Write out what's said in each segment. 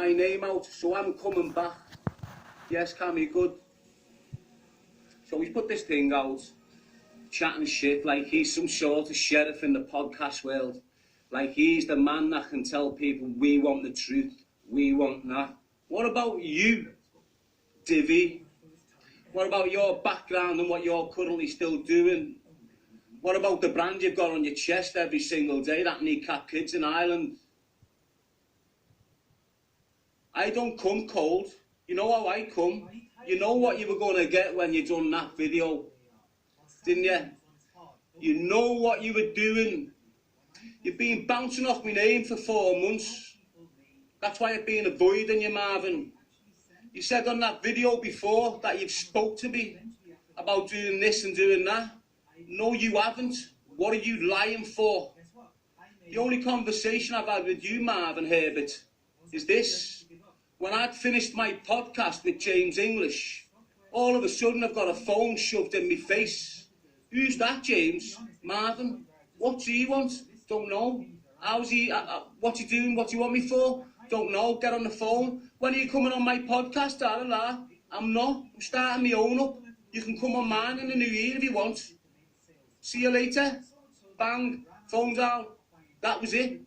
my name out, so I'm coming back. Yes, Cammy, good. So he's put this thing out, chatting shit like he's some sort of sheriff in the podcast world. Like he's the man that can tell people we want the truth, we want that. What about you, Divvy? What about your background and what you're currently still doing? What about the brand you've got on your chest every single day, that Kneecap Kids in Ireland? I don't come cold. You know how I come. You know what you were going to get when you done that video, didn't you? You know what you were doing. You've been bouncing off my name for 4 months. That's why I've been avoiding you, Marvin. You said on that video before that you've spoke to me about doing this and doing that. No, you haven't. What are you lying for? The only conversation I've had with you, Marvin Herbert, is this. When I'd finished my podcast with James English, all of a sudden I've got a phone shoved in my face. Who's that, James? Marvin? What's he want? Don't know. How's he? What's he doing? What do you want me for? Don't know. Get on the phone. When are you coming on my podcast? I'm not. I'm starting my own up. You can come on mine in the new year if you want. See you later. Bang. Phone down. That was it.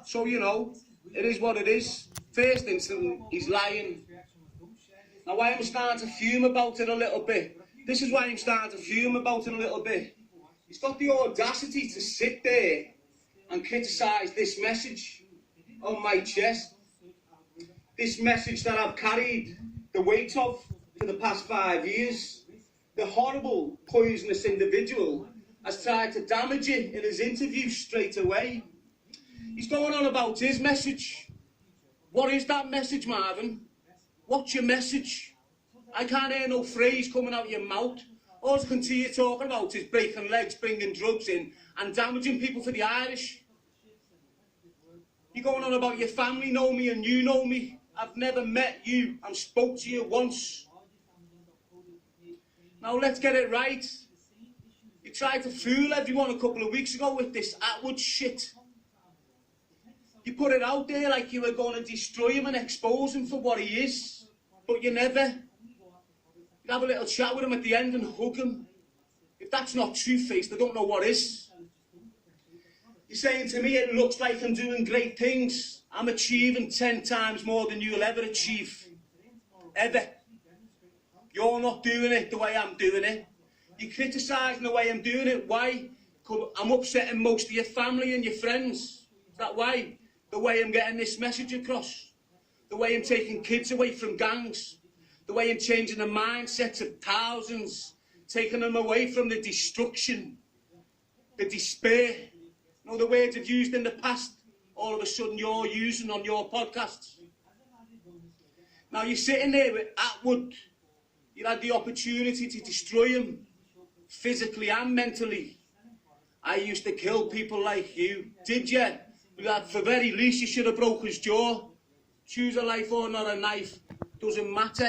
So, you know, it is what it is. First instant, he's lying. Now, why I'm starting to fume about it a little bit. This is why I'm starting to fume about it a little bit. He's got the audacity to sit there and criticise this message on my chest. This message that I've carried the weight of for the past 5 years. The horrible, poisonous individual has tried to damage it in his interview straight away. He's going on about his message. What is that message, Marvin? What's your message? I can't hear no phrase coming out of your mouth. All I can see you talking about is breaking legs, bringing drugs in and damaging people for the Irish. You're going on about your family know me and you know me. I've never met you and spoke to you once. Now let's get it right. You tried to fool everyone a couple of weeks ago with this Atwood shit. You put it out there like you were going to destroy him and expose him for what he is. But you never. You'd have a little chat with him at the end and hug him. If that's not two-faced, I don't know what is. You're saying to me it looks like I'm doing great things. I'm achieving 10 times more than you'll ever achieve. Ever. You're not doing it the way I'm doing it. You're criticising the way I'm doing it. Why? I'm upsetting most of your family and your friends. Is that why? The way I'm getting this message across. The way I'm taking kids away from gangs. The way I'm changing the mindsets of thousands. Taking them away from the destruction. The despair. You know, the words I've used in the past. All of a sudden you're using on your podcasts. Now you're sitting there with Atwood. You had the opportunity to destroy him. Physically and mentally. I used to kill people like you. Did you? At the very least you should have broke his jaw. Choose a life or not a knife. Doesn't matter.